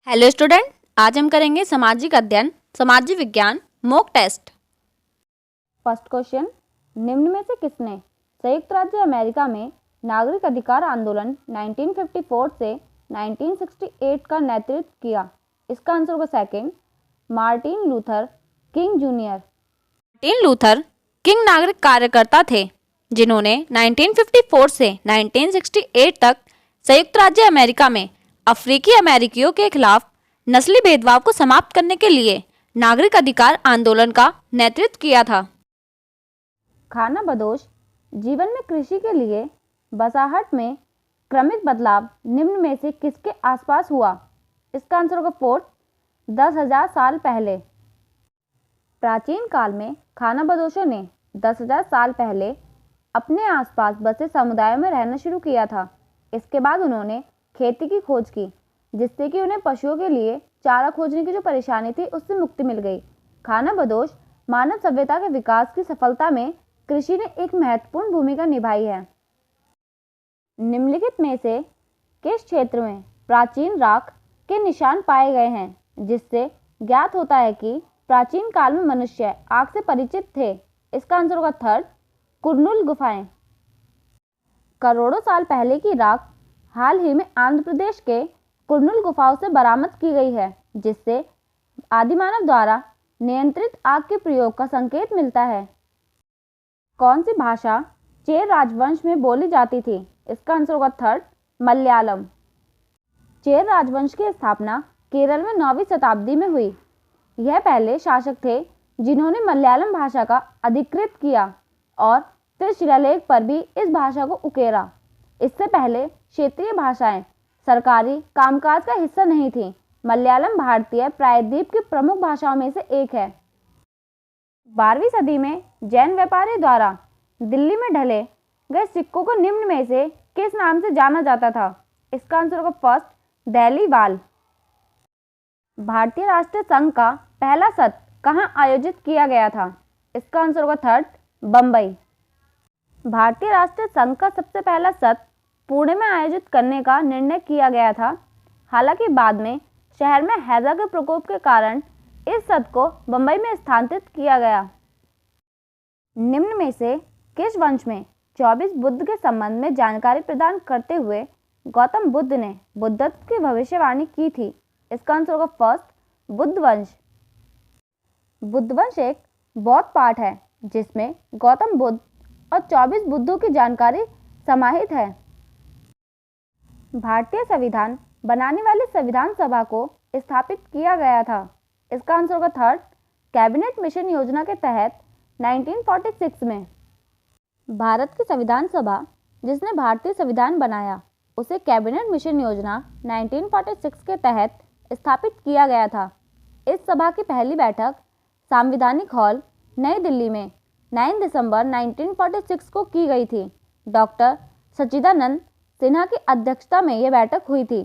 Hello student, आज हम करेंगे सामाजिक अध्ययन सामाजिक विज्ञान मॉक टेस्ट। फर्स्ट क्वेश्चन, निम्न में से किसने संयुक्त राज्य अमेरिका में नागरिक अधिकार आंदोलन 1954 से 1968 का नेतृत्व किया? इसका आंसर होगा second, Martin Luther king junior. Martin Luther king नागरिक कार्यकर्ता थे जिन्होंने 1954 से 1968 तक संयुक्त राज्य अमेरिका में अफ्रीकी अमेरिकियों के खिलाफ नस्ली भेदभाव को समाप्त करने के लिए नागरिक अधिकार आंदोलन का नेतृत्व किया था। खानाबदोश जीवन में कृषि के लिए बसाहट में क्रमिक बदलाव निम्न में से किसके आसपास हुआ? इसका आंसर होगा फोर्थ, 10,000 साल पहले। प्राचीन काल में खानाबदोशों ने 10,000 साल पहले अपने आसपास बसे समुदायों में रहना शुरू किया था। इसके बाद उन्होंने खेती की खोज की, जिससे कि उन्हें पशुओं के लिए चारा खोजने की जो परेशानी थी उससे मुक्ति मिल गई। खानाबदोश मानव सभ्यता के विकास की सफलता में कृषि ने एक महत्वपूर्ण भूमिका निभाई है। निम्नलिखित में से किस क्षेत्र में प्राचीन राख के निशान पाए गए हैं, जिससे ज्ञात होता है कि प्राचीन काल में मनुष्य आग से परिचित थे? इसका आंसर होगा थर्ड, कुरनूल गुफाएं। करोड़ों साल पहले की राख हाल ही में आंध्र प्रदेश के कुरनूल गुफाओं से बरामद की गई है, जिससे आदिमानव द्वारा नियंत्रित आग के प्रयोग का संकेत मिलता है। कौन सी भाषा चेर राजवंश में बोली जाती थी? इसका आंसर होगा थर्ड, मलयालम। चेर राजवंश की स्थापना केरल में 9वीं शताब्दी में हुई। यह पहले शासक थे जिन्होंने मलयालम भाषा का अधिकृत किया और फिर शिलालेख पर भी इस भाषा को उकेरा। इससे पहले क्षेत्रीय भाषाएं सरकारी कामकाज का हिस्सा नहीं थी। मलयालम भारतीय प्रायद्वीप की प्रमुख भाषाओं में से एक है। 12वीं सदी में जैन व्यापारी द्वारा दिल्ली में ढले गए सिक्कों को निम्न में से किस नाम से जाना जाता था? इसका आंसर होगा फर्स्ट, दिल्ली वाल। भारतीय राष्ट्रीय संघ का पहला सत्र कहाँ आयोजित किया गया था? इसका आंसर होगा थर्ड, बंबई। भारतीय राष्ट्रीय संघ का सबसे पहला सत्र पुणे में आयोजित करने का निर्णय किया गया था। हालांकि बाद में शहर में हैजा के प्रकोप के कारण इस सत्र को बंबई में स्थानांतरित किया गया। निम्न में से किस वंश में 24 बुद्ध के संबंध में जानकारी प्रदान करते हुए गौतम बुद्ध ने बुद्धत्व की भविष्यवाणी की थी? इसका आंसर होगा फर्स्ट, बुद्ध वंश। बुद्ध वंश एक बौद्ध पाठ है जिसमें गौतम बुद्ध और 24 बुद्धों की जानकारी समाहित है। भारतीय संविधान बनाने वाली संविधान सभा को स्थापित किया गया था। इसका आंसर होगा थर्ड, कैबिनेट मिशन योजना के तहत 1946 में। भारत की संविधान सभा जिसने भारतीय संविधान बनाया उसे कैबिनेट मिशन योजना 1946 के तहत स्थापित किया गया था। इस सभा की पहली बैठक संवैधानिक हॉल नई दिल्ली में 9 दिसंबर 1946 को की गई थी। डॉक्टर सच्चिदानंद सिन्हा की अध्यक्षता में यह बैठक हुई थी।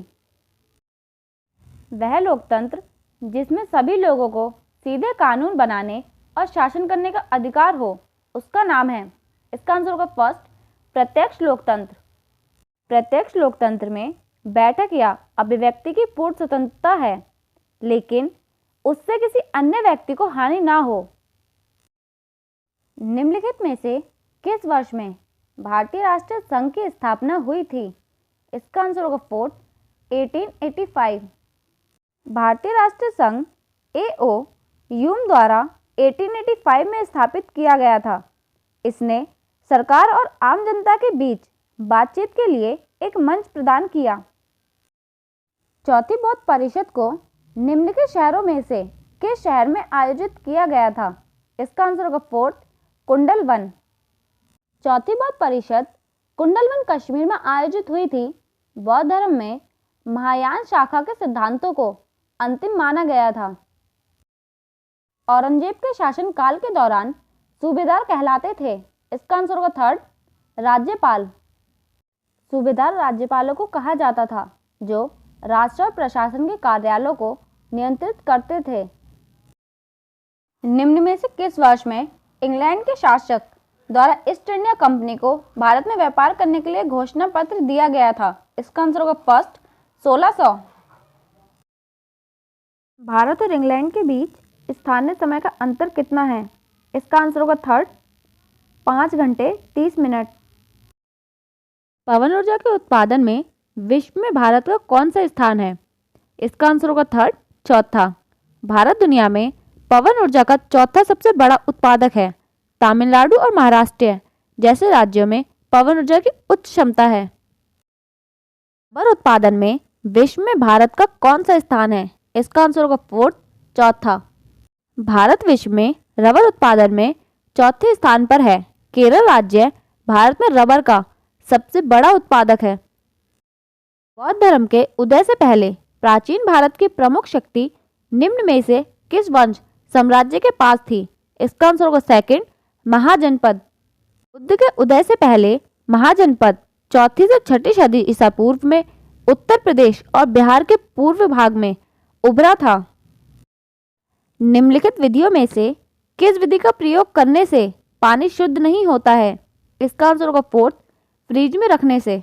वह लोकतंत्र जिसमें सभी लोगों को सीधे कानून बनाने और शासन करने का अधिकार हो, उसका नाम है? इसका आंसर होगा फर्स्ट, प्रत्यक्ष लोकतंत्र। प्रत्यक्ष लोकतंत्र में बैठक या अभिव्यक्ति की पूर्ण स्वतंत्रता है, लेकिन उससे किसी अन्य व्यक्ति को हानि ना हो। निम्नलिखित में से किस वर्ष में भारतीय राष्ट्रीय संघ की स्थापना हुई थी? इसका आंसर होगा फोर्थ, 1885। भारतीय राष्ट्रीय संघ AO ह्यूम द्वारा 1885 में स्थापित किया गया था। इसने सरकार और आम जनता के बीच बातचीत के लिए एक मंच प्रदान किया। चौथी बौद्ध परिषद को निम्नलिखित शहरों में से किस शहर में आयोजित किया गया था? इसका आंसर होगा फोर्थ, कुंडलवन। चौथी बौद्ध परिषद कुंडलवन कश्मीर में आयोजित हुई थी। बौद्ध धर्म में महायान शाखा के सिद्धांतों को अंतिम माना गया था। औरंगजेब के शासनकाल के दौरान सूबेदार कहलाते थे। इसका आंसर होगा थर्ड, राज्यपाल। सूबेदार राज्यपालों को कहा जाता था जो राष्ट्र और प्रशासन के कार्यालयों को नियंत्रित करते थे। निम्न में से किस वर्ष में इंग्लैंड के शासक द्वारा ईस्ट इंडिया कंपनी को भारत में व्यापार करने के लिए घोषणा पत्र दिया गया था? इसका आंसर होगा फर्स्ट, 1600। भारत और इंग्लैंड के बीच स्थानीय समय का अंतर कितना है? इसका आंसर होगा थर्ड, 5 घंटे 30 मिनट। पवन ऊर्जा के उत्पादन में विश्व में भारत का कौन सा स्थान है? इसका आंसर होगा थर्ड, चौथा। भारत दुनिया में पवन ऊर्जा का चौथा सबसे बड़ा उत्पादक है। तमिलनाडु और महाराष्ट्र जैसे राज्यों में पवन ऊर्जा की उच्च क्षमता है। रबर उत्पादन में विश्व में भारत का कौन सा स्थान है? इसका आंसर होगा फोर्थ, चौथा। भारत विश्व में रबर उत्पादन में चौथे स्थान पर है। केरल राज्य भारत में रबर का सबसे बड़ा उत्पादक है। बौद्ध धर्म के उदय से पहले प्राचीन भारत की प्रमुख शक्ति निम्न में से किस वंश साम्राज्य के पास थी? इसका आंसर होगा सेकंड, महाजनपद। बुद्ध के उदय से पहले महाजनपद 4वीं से 6वीं सदी ईसा पूर्व में उत्तर प्रदेश और बिहार के पूर्व भाग में उभरा था। निम्नलिखित विधियों में से किस विधि का प्रयोग करने से पानी शुद्ध नहीं होता है? इसका आंसर होगा फोर्थ, फ्रिज में रखने से।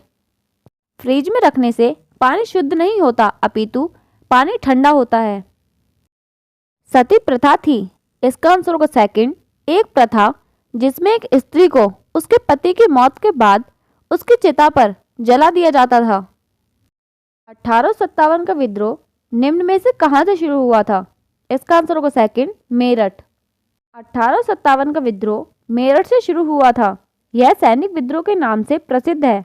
फ्रिज में रखने से पानी शुद्ध नहीं होता, अपितु पानी ठंडा होता है। सती प्रथा थी। इसका आंसर होगा सेकंड, एक प्रथा जिसमें एक स्त्री को उसके पति की मौत के बाद उसकी चिता पर जला दिया जाता था। 1857 का विद्रोह निम्न में से कहां से शुरू हुआ था? इसका आंसर होगा सेकंड, मेरठ। 1857 का विद्रोह मेरठ से शुरू हुआ था। यह सैनिक विद्रोह के नाम से प्रसिद्ध है।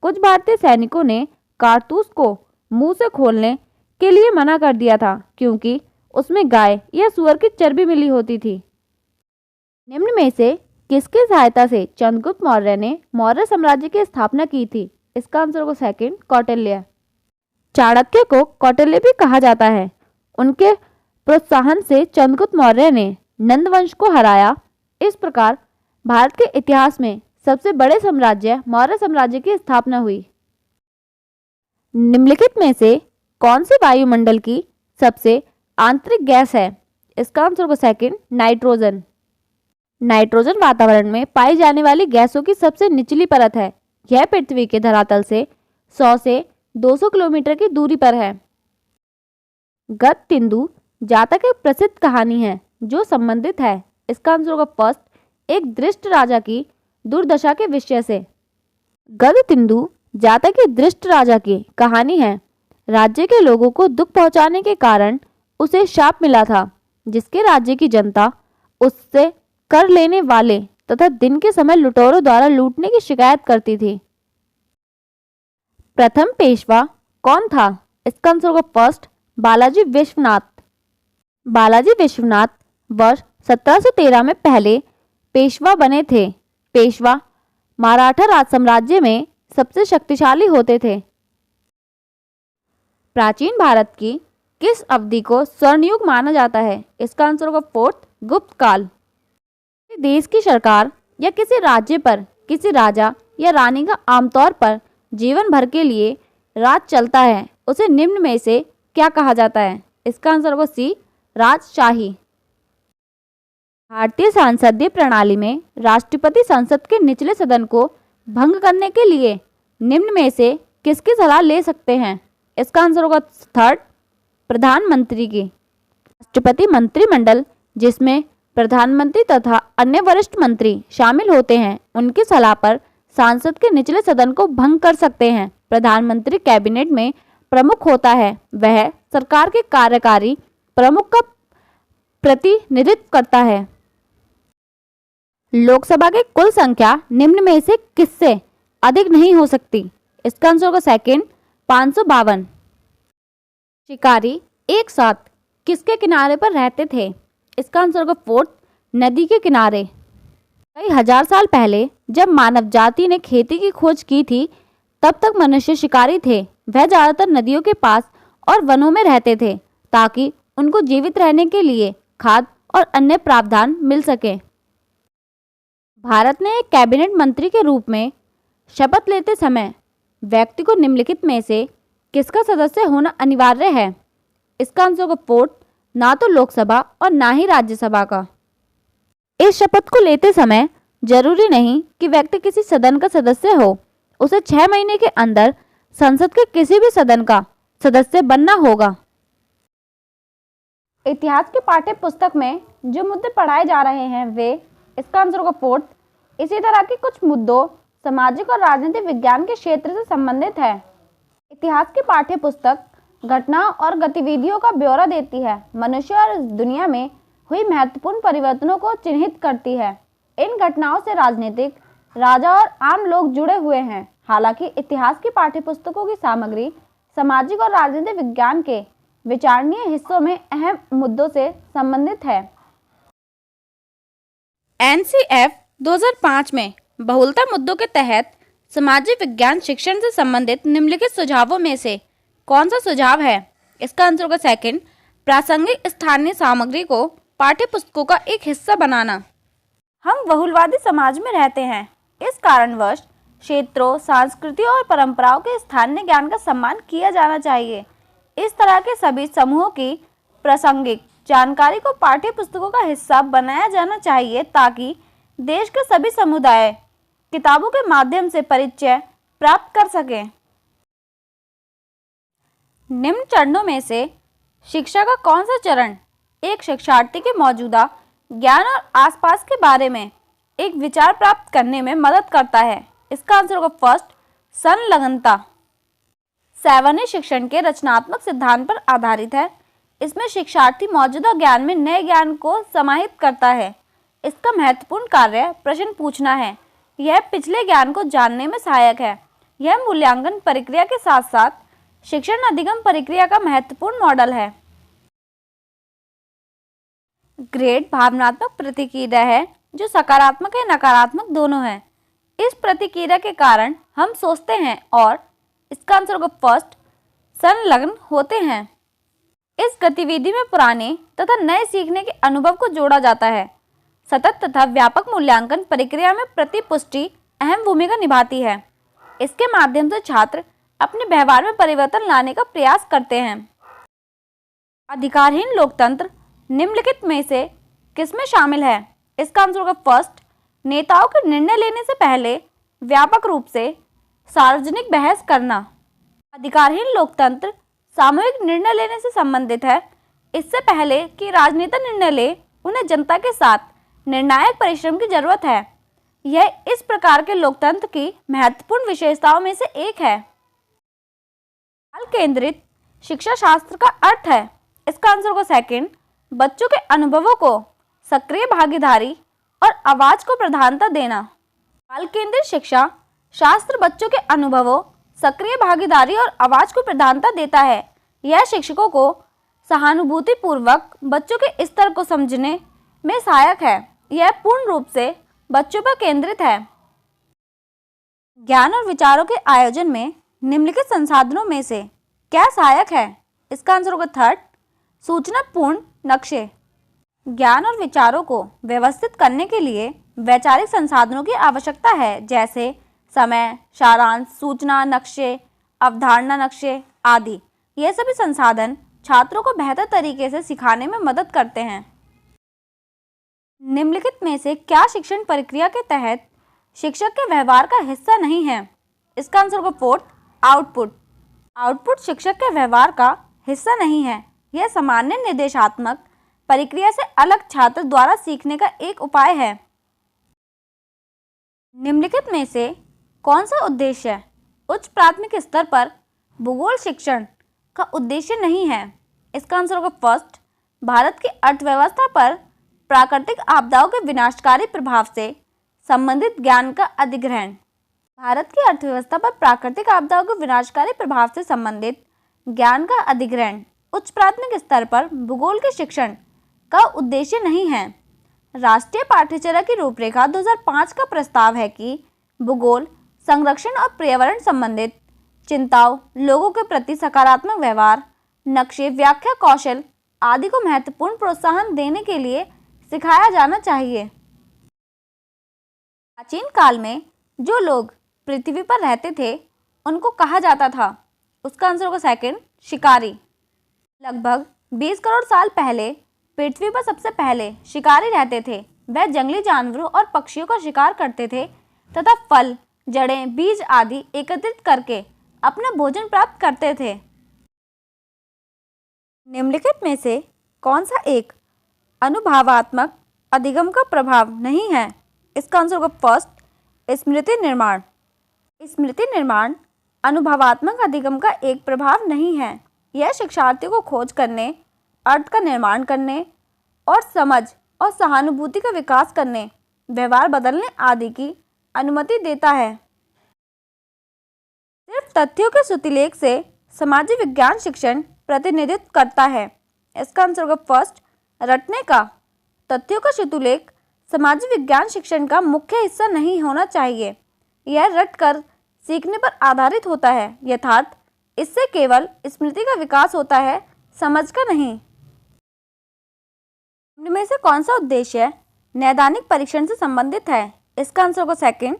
कुछ भारतीय सैनिकों ने कारतूस को मुंह से खोलने के लिए मना कर दिया था क्योंकि उसमें गाय या सुअर की चर्बी मिली होती थी। निम्न में से किसकी सहायता से चंद्रगुप्त मौर्य ने मौर्य साम्राज्य की स्थापना की थी? इसका आंसर होगा सेकंड, कौटिल्य। चाणक्य को कौटिल्य भी कहा जाता है। उनके प्रोत्साहन से चंद्रगुप्त मौर्य ने नंद वंश को हराया। इस प्रकार भारत के इतिहास में सबसे बड़े साम्राज्य मौर्य साम्राज्य की स्थापना हुई। निम्नलिखित में से कौन सी वायुमंडल की सबसे आंतरिक गैस है? इसका आंसर होगा सेकंड, नाइट्रोजन। नाइट्रोजन वातावरण में पाई जाने वाली गैसों की सबसे निचली परत है। यह पृथ्वी के धरातल से 100 से 200 किलोमीटर की दूरी पर है। गद तिंदु जातक एक प्रसिद्ध कहानी है जो संबंधित है। इसका आंसर होगा फर्स्ट, एक दृष्ट राजा की दुर्दशा के विषय से। गद तिंदु जातक एक दृष्ट राजा की कहानी है। राज्य के लोगों को दुख पहुंचाने के कारण उसे शाप मिला था, जिसके राज्य की जनता उससे कर लेने वाले तथा दिन के समय लुटेरों द्वारा लूटने की शिकायत करती थी। प्रथम पेशवा कौन था? इसका आंसर होगा फर्स्ट, बालाजी विश्वनाथ। बालाजी विश्वनाथ वर्ष 1713 में पहले पेशवा बने थे। पेशवा मराठा राज साम्राज्य में सबसे शक्तिशाली होते थे। प्राचीन भारत की किस अवधि को स्वर्णयुग माना जाता है? इसका आंसर होगा फोर्थ, गुप्त काल। देश की सरकार या किसी राज्य पर किसी राजा या रानी का आमतौर पर जीवन भर के लिए राज चलता है, उसे निम्न में से क्या कहा जाता है? इसका आंसर होगा सी, राजशाही। भारतीय संसदीय प्रणाली में राष्ट्रपति संसद के निचले सदन को भंग करने के लिए निम्न में से किसकी सलाह ले सकते हैं? इसका आंसर होगा थर्ड, प्रधानमंत्री की। राष्ट्रपति मंत्रिमंडल, जिसमें प्रधानमंत्री तथा अन्य वरिष्ठ मंत्री शामिल होते हैं, उनकी सलाह पर संसद के निचले सदन को भंग कर सकते हैं। प्रधानमंत्री कैबिनेट में प्रमुख होता है। वह सरकार के कार्यकारी प्रमुख का प्रतिनिधित्व करता है। लोकसभा की कुल संख्या निम्न में से किससे अधिक नहीं हो सकती? इसका आंसर होगा सेकंड, 552। शिकारी एक साथ किसके किनारे पर रहते थे? इसका आंसर होगा फोर्थ, नदी के किनारे। कई हजार साल पहले जब मानव जाति ने खेती की खोज की थी, तब तक मनुष्य शिकारी थे। वह ज्यादातर नदियों के पास और वनों में रहते थे ताकि उनको जीवित रहने के लिए खाद्य और अन्य प्रावधान मिल सके। भारत ने एक कैबिनेट मंत्री के रूप में शपथ लेते समय व्यक्ति को निम्नलिखित में से किसका सदस्य होना अनिवार्य है? इसका आंसर होगा फोर्थ, ना तो लोकसभा और ना ही राज्यसभा का। इस शपथ को लेते समय जरूरी नहीं कि व्यक्ति किसी सदन का सदस्य हो, उसे 6 महीने के अंदर संसद के किसी भी सदन का सदस्य बनना होगा। इतिहास की पाठ्य पुस्तक में जो मुद्दे पढ़ाए जा रहे हैं वे, इसका आंसर होगा फोर्थ, इसी तरह के कुछ मुद्दों सामाजिक और राजनीतिक विज्ञान के क्षेत्र से संबंधित है। इतिहास की पाठ्य पुस्तक घटनाओं और गतिविधियों का ब्यौरा देती है, मनुष्य और इस दुनिया में हुई महत्वपूर्ण परिवर्तनों को चिन्हित करती है। इन घटनाओं से राजनीतिक, राजा और आम लोग जुड़े हुए हैं। हालांकि इतिहास की पाठ्यपुस्तकों की सामग्री सामाजिक और राजनीतिक विज्ञान के विचारणीय हिस्सों में अहम मुद्दों से संबंधित है। NCF 2005 में बहुलता मुद्दों के तहत सामाजिक विज्ञान शिक्षण से संबंधित निम्नलिखित सुझावों में से कौन सा सुझाव है? इसका आंसर होगा सेकंड, प्रासंगिक स्थानीय सामग्री को पाठ्यपुस्तकों का एक हिस्सा बनाना। हम बहुलवादी समाज में रहते हैं, इस कारणवश क्षेत्रों, संस्कृतियों और परंपराओं के स्थानीय ज्ञान का सम्मान किया जाना चाहिए। इस तरह के सभी समूहों की प्रासंगिक जानकारी को पाठ्यपुस्तकों का हिस्सा बनाया जाना चाहिए ताकि देश के सभी समुदाय किताबों के माध्यम से परिचय प्राप्त कर सकें। निम्न चरणों में से शिक्षा का कौन सा चरण एक शिक्षार्थी के मौजूदा ज्ञान और आसपास के बारे में एक विचार प्राप्त करने में मदद करता है? इसका आंसर होगा फर्स्ट, संलग्नता। 7 शिक्षण के रचनात्मक सिद्धांत पर आधारित है। इसमें शिक्षार्थी मौजूदा ज्ञान में नए ज्ञान को समाहित करता है। इसका महत्वपूर्ण कार्य प्रश्न पूछना है। यह पिछले ज्ञान को जानने में सहायक है। यह मूल्यांकन प्रक्रिया के साथ साथ शिक्षण अधिगम प्रक्रिया का महत्वपूर्ण मॉडल है। ग्रेड भावनात्मक प्रतिक्रिया है जो सकारात्मक या नकारात्मक दोनों है। इस प्रतिक्रिया के कारण हम सोचते हैं और इसका आंसर होगा फर्स्ट, संलग्न होते हैं। इस गतिविधि में पुराने तथा नए सीखने के अनुभव को जोड़ा जाता है। सतत तथा व्यापक मूल्यांकन प्रक्रिया में प्रतिपुष्टि अहम भूमिका निभाती है। इसके माध्यम से छात्र अपने व्यवहार में परिवर्तन लाने का प्रयास करते हैं। अधिकारहीन लोकतंत्र निम्नलिखित में से किसमें शामिल है? इसका आंसर होगा फर्स्ट, नेताओं के निर्णय लेने से पहले व्यापक रूप से सार्वजनिक बहस करना। अधिकारहीन लोकतंत्र सामूहिक निर्णय लेने से संबंधित है। इससे पहले कि राजनेता निर्णय ले, उन्हें जनता के साथ निर्णायक परिश्रम की जरूरत है। यह इस प्रकार के लोकतंत्र की महत्वपूर्ण विशेषताओं में से एक है। बाल केंद्रित शिक्षा शास्त्र का अर्थ है। इसका आंसर होगा सेकंड, बच्चों के अनुभवों को सक्रिय भागीदारी और आवाज को प्रधानता देना। बाल केंद्रित शिक्षा शास्त्र बच्चों के अनुभवों, सक्रिय भागीदारी और आवाज को प्रधानता देता है। यह शिक्षकों को सहानुभूतिपूर्वक बच्चों के स्तर को समझने में सहायक है। यह पूर्ण रूप से बच्चों पर केंद्रित है। ज्ञान और विचारों के आयोजन में निम्नलिखित संसाधनों में से क्या सहायक है? इसका आंसर होगा थर्ड, सूचनापूर्ण नक्शे। ज्ञान और विचारों को व्यवस्थित करने के लिए वैचारिक संसाधनों की आवश्यकता है, जैसे समय, सारांश, सूचना नक्शे, अवधारणा नक्शे आदि। ये सभी संसाधन छात्रों को बेहतर तरीके से सिखाने में मदद करते हैं। निम्नलिखित में से क्या शिक्षण प्रक्रिया के तहत शिक्षक के व्यवहार का हिस्सा नहीं है? इसका आंसर होगा फोर्थ, आउटपुट। आउटपुट शिक्षक के व्यवहार का हिस्सा नहीं है। यह सामान्य निर्देशात्मक प्रक्रिया से अलग छात्र द्वारा सीखने का एक उपाय है। निम्नलिखित में से कौन सा उद्देश्य उच्च प्राथमिक स्तर पर भूगोल शिक्षण का उद्देश्य नहीं है? इसका आंसर होगा फर्स्ट, भारत की अर्थव्यवस्था पर प्राकृतिक आपदाओं के विनाशकारी प्रभाव से संबंधित ज्ञान का अधिग्रहण। भारत की अर्थव्यवस्था पर प्राकृतिक आपदाओं के विनाशकारी प्रभाव से संबंधित ज्ञान का अधिग्रहण उच्च प्राथमिक स्तर पर भूगोल के शिक्षण का उद्देश्य नहीं है। राष्ट्रीय पाठ्यचर्या की रूपरेखा 2005 का प्रस्ताव है कि भूगोल, संरक्षण और पर्यावरण संबंधित चिंताओं, लोगों के प्रति सकारात्मक व्यवहार, नक्शे, व्याख्या कौशल आदि को महत्वपूर्ण प्रोत्साहन देने के लिए सिखाया जाना चाहिए। प्राचीन काल में जो लोग पृथ्वी पर रहते थे उनको कहा जाता था। उसका आंसर होगा सेकंड, शिकारी। लगभग 20 करोड़ साल पहले पृथ्वी पर सबसे पहले शिकारी रहते थे। वह जंगली जानवरों और पक्षियों का शिकार करते थे तथा फल, जड़ें, बीज आदि एकत्रित करके अपना भोजन प्राप्त करते थे। निम्नलिखित में से कौन सा एक अनुभवात्मक अधिगम का प्रभाव नहीं है? इसका आंसर होगा फर्स्ट, स्मृति निर्माण। स्मृति निर्माण अनुभवात्मक अधिगम का एक प्रभाव नहीं है। यह शिक्षार्थियों को खोज करने, अर्थ का निर्माण करने और समझ और सहानुभूति का विकास करने, व्यवहार बदलने आदि की अनुमति देता है। सिर्फ तथ्यों के श्रुतिलेख से सामाजिक विज्ञान शिक्षण प्रतिनिधित्व करता है। इसका आंसर होगा फर्स्ट, रटने का। तथ्यों का श्रुतिलेख सामाजिक विज्ञान शिक्षण का मुख्य हिस्सा नहीं होना चाहिए। यह रटकर सीखने पर आधारित होता है, यथार्थ इससे केवल स्मृति का विकास होता है, समझ का नहीं। इनमें से कौन सा उद्देश्य नैदानिक परीक्षण से संबंधित है? इसका आंसर होगा सेकंड,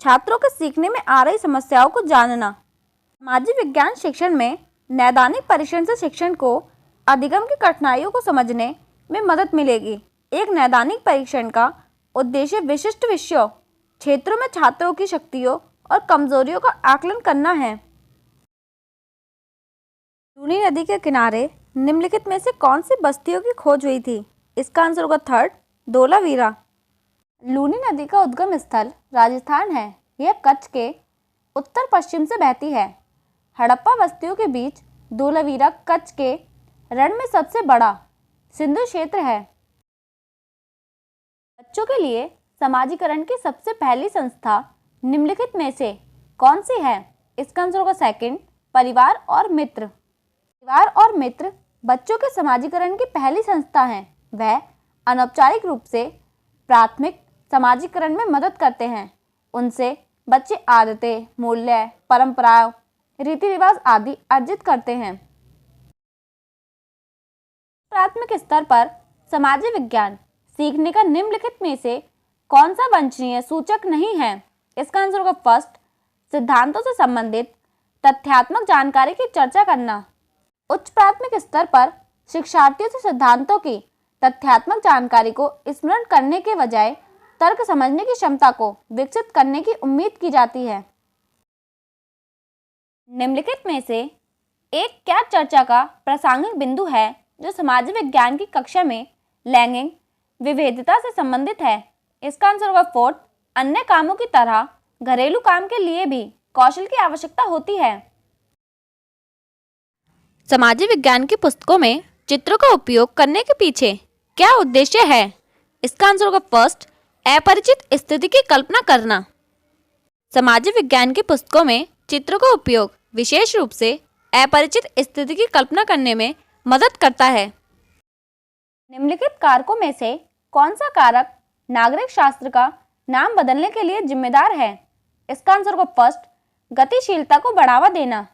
छात्रों के सीखने में आ रही समस्याओं को जानना। सामाजिक विज्ञान शिक्षण में नैदानिक परीक्षण से शिक्षण को अधिगम की कठिनाइयों को समझने में मदद मिलेगी। एक नैदानिक परीक्षण का उद्देश्य विशिष्ट विषयों क्षेत्रों में छात्रों की शक्तियों और कमजोरियों का आकलन करना है। लूनी नदी के किनारे निम्नलिखित में से कौन सी बस्तियों की खोज हुई थी? इसका आंसर होगा थर्ड, धोलावीरा। लूनी नदी का उद्गम स्थल राजस्थान है। यह कच्छ के उत्तर पश्चिम से बहती है। हड़प्पा बस्तियों के बीच धोलावीरा कच्छ के रण में सबसे बड़ा सिंधु क्षेत्र है। बच्चों के लिए समाजीकरण की सबसे पहली संस्था निम्नलिखित में से कौन सी है? इसका आंसर होगा सेकंड, परिवार और मित्र। परिवार और मित्र बच्चों के समाजीकरण की पहली संस्था है। वह अनौपचारिक रूप से प्राथमिक समाजीकरण में मदद करते हैं। उनसे बच्चे आदतें, मूल्य, परंपराओं, रीति रिवाज आदि अर्जित करते हैं। प्राथमिक स्तर पर सामाजिक विज्ञान सीखने का निम्नलिखित में से कौन सा वांछनीय सूचक नहीं है? इसका आंसर होगा फर्स्ट, सिद्धांतों से संबंधित तथ्यात्मक जानकारी की चर्चा करना। उच्च प्राथमिक स्तर पर शिक्षार्थियों से सिद्धांतों की तथ्यात्मक जानकारी को स्मरण करने के बजाय तर्क समझने की क्षमता को विकसित करने की उम्मीद की जाती है। निम्नलिखित में से एक क्या चर्चा का प्रासंगिक बिंदु है जो सामाजिक विज्ञान की कक्षा में लैंगिक विभेदता से संबंधित है? इसका आंसर होगा फोर्थ, अन्य कामों की तरह घरेलू काम के लिए भी कौशल की आवश्यकता होती है। सामाजिक विज्ञान की पुस्तकों में चित्रों का उपयोग करने के पीछे क्या उद्देश्य है? इसका आंसर होगा फर्स्ट, अपरिचित स्थिति की कल्पना करना। सामाजिक विज्ञान की पुस्तकों में चित्रों का उपयोग विशेष रूप से अपरिचित स्थिति की कल्पना करने में मदद करता है। निम्नलिखित कारकों में से कौन सा कारक नागरिक शास्त्र का नाम बदलने के लिए जिम्मेदार है? इसका आंसर होगा फर्स्ट, गतिशीलता को बढ़ावा देना।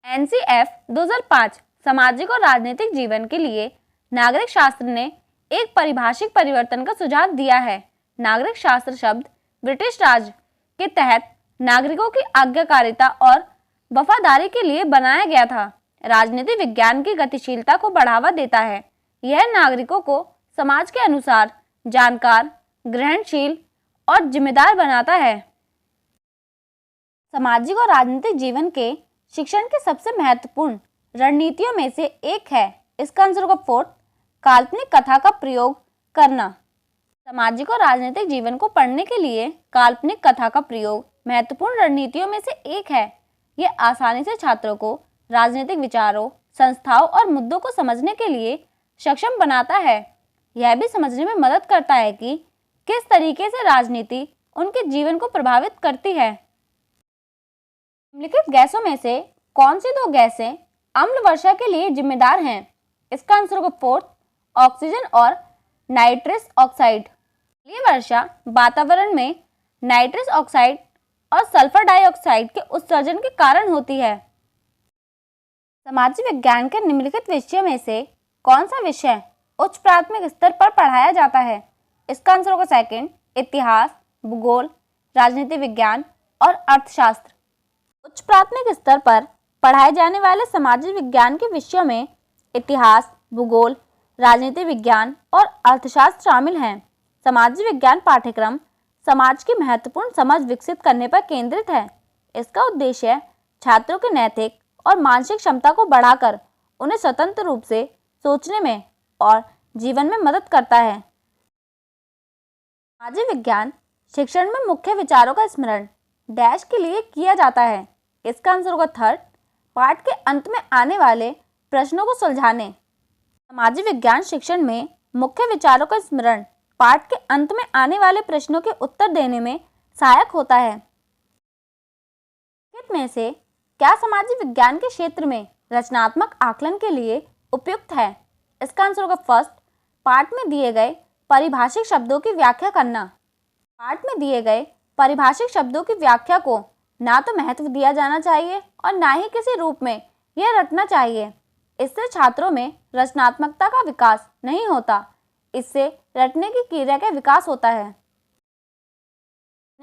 एनसीएफ 2005 सामाजिक और राजनीतिक जीवन के लिए नागरिक शास्त्र ने एक परिभाषिक परिवर्तन का सुझाव दिया है। नागरिक शास्त्र शब्द ब्रिटिश राज के तहत नागरिकों की आज्ञाकारिता और वफादारी के लिए बनाया गया था। राजनीति विज्ञान की गतिशीलता को बढ़ावा देता है। यह नागरिकों को समाज के अनुसार जानकार, ग्रहणशील और जिम्मेदार बनाता है। सामाजिक और राजनीतिक जीवन के शिक्षण की सबसे महत्वपूर्ण रणनीतियों में से एक है। इसका आंसर होगा फोर्थ, काल्पनिक कथा का प्रयोग करना। सामाजिक और राजनीतिक जीवन को पढ़ने के लिए काल्पनिक कथा का प्रयोग महत्वपूर्ण रणनीतियों में से एक है। यह आसानी से छात्रों को राजनीतिक विचारों, संस्थाओं और मुद्दों को समझने के लिए सक्षम बनाता है। यह भी समझने में मदद करता है कि किस तरीके से राजनीति उनके जीवन को प्रभावित करती है। निम्नलिखित गैसों में से कौन सी दो गैसें अम्ल वर्षा के लिए जिम्मेदार हैं? इसका आंसर होगा फोर्थ, ऑक्सीजन और नाइट्रस ऑक्साइड। अम्लीय वर्षा वातावरण में नाइट्रस ऑक्साइड और सल्फर डाइऑक्साइड के उत्सर्जन के कारण होती है। सामाजिक विज्ञान के निम्नलिखित विषयों में से कौन सा विषय उच्च प्राथमिक स्तर पर पढ़ाया जाता है? इसका आंसर होगा सेकंड, इतिहास, भूगोल, राजनीति विज्ञान और अर्थशास्त्र। उच्च प्राथमिक स्तर पर पढ़ाए जाने वाले सामाजिक विज्ञान के विषयों में इतिहास, भूगोल, राजनीति विज्ञान और अर्थशास्त्र शामिल हैं। सामाजिक विज्ञान पाठ्यक्रम समाज की महत्वपूर्ण समझ विकसित करने पर केंद्रित है। इसका उद्देश्य छात्रों की नैतिक और मानसिक क्षमता को बढ़ाकर उन्हें स्वतंत्र रूप से सोचने में और जीवन में मदद करता है। सामाजिक विज्ञान शिक्षण में मुख्य विचारों का स्मरण डैश के लिए किया जाता है। इसका आंसर होगा थर्ड, पाठ के अंत में आने वाले प्रश्नों को सुलझाने। सामाजिक विज्ञान शिक्षण में मुख्य विचारों का स्मरण पाठ के अंत में आने वाले प्रश्नों के उत्तर देने में सहायक होता है। में से क्या सामाजिक विज्ञान के क्षेत्र में रचनात्मक आकलन के लिए उपयुक्त है? इसका आंसर होगा फर्स्ट, पाठ में दिए गए परिभाषिक शब्दों की व्याख्या करना। पाठ में दिए गए परिभाषिक शब्दों की व्याख्या को ना तो महत्व दिया जाना चाहिए और ना ही किसी रूप में यह रटना चाहिए। इससे छात्रों में रचनात्मकता का विकास नहीं होता, इससे रटने की क्रिया का विकास होता है।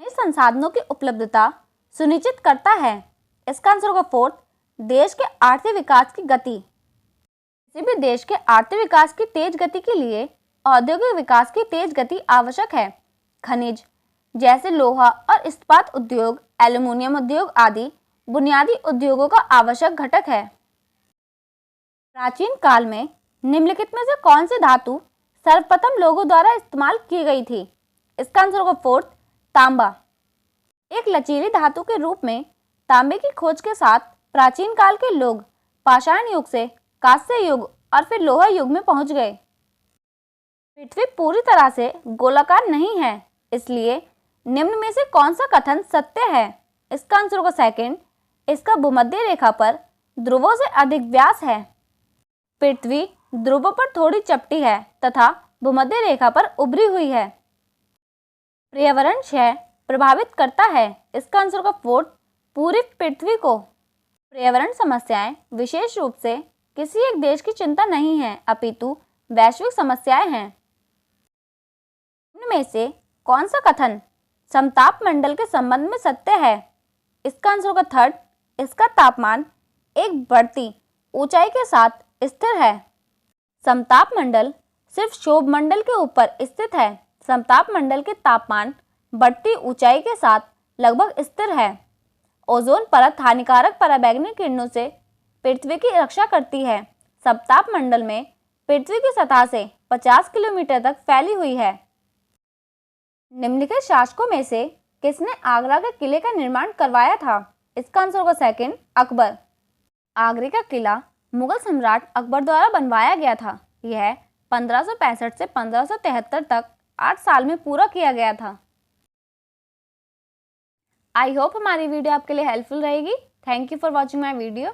नए संसाधनों की उपलब्धता सुनिश्चित करता है। इसका आंसर होगा फोर्थ, देश के आर्थिक विकास की गति। किसी भी देश के आर्थिक विकास की तेज गति के लिए औद्योगिक विकास की तेज गति आवश्यक है। खनिज जैसे लोहा और इस्पात उद्योग, एल्यूमीनियम उद्योग आदि बुनियादी उद्योगों का आवश्यक घटक है। प्राचीन काल में निम्नलिखित में से कौन सी धातु सर्वप्रथम लोगों द्वारा इस्तेमाल की गई थी? इसका आंसर होगा फोर्थ, तांबा। एक लचीली धातु के रूप में तांबे की खोज के साथ प्राचीन काल के लोग पाषाण युग से कांस्य युग और फिर लोहा युग में पहुंच गए। पृथ्वी पूरी तरह से गोलाकार नहीं है, इसलिए निम्न में से कौन सा कथन सत्य है? इसका आंसर होगा सेकंड, इसका भूमध्य रेखा पर ध्रुवों से अधिक व्यास है। पृथ्वी ध्रुवों पर थोड़ी चपटी है तथा भूमध्य रेखा पर उभरी हुई है। पर्यावरण क्षय प्रभावित करता है। इसका आंसर होगा फोर्थ, पूरी पृथ्वी को। पर्यावरण समस्याएं विशेष रूप से किसी एक देश की चिंता नहीं है, अपितु वैश्विक समस्याएं हैं। इनमें से कौन सा कथन समताप मंडल के संबंध में सत्य है? इसका आंसर होगा थर्ड, इसका तापमान एक बढ़ती ऊंचाई के साथ स्थिर है। समताप मंडल सिर्फ क्षोभ मंडल के ऊपर स्थित है। समताप मंडल के तापमान बढ़ती ऊंचाई के साथ लगभग स्थिर है। ओजोन परत हानिकारक पराबैंगनी किरणों से पृथ्वी की रक्षा करती है। समताप मंडल में पृथ्वी की सतह से 50 किलोमीटर तक फैली हुई है। निम्नलिखित शासकों में से किसने आगरा के किले का निर्माण करवाया था? इसका आंसर होगा सेकंड, अकबर। आगरे का किला मुगल सम्राट अकबर द्वारा बनवाया गया था। यह 1565 से 1573 तक 8 साल में पूरा किया गया था। आई होप हमारी वीडियो आपके लिए हेल्पफुल रहेगी। Thank you for watching my video.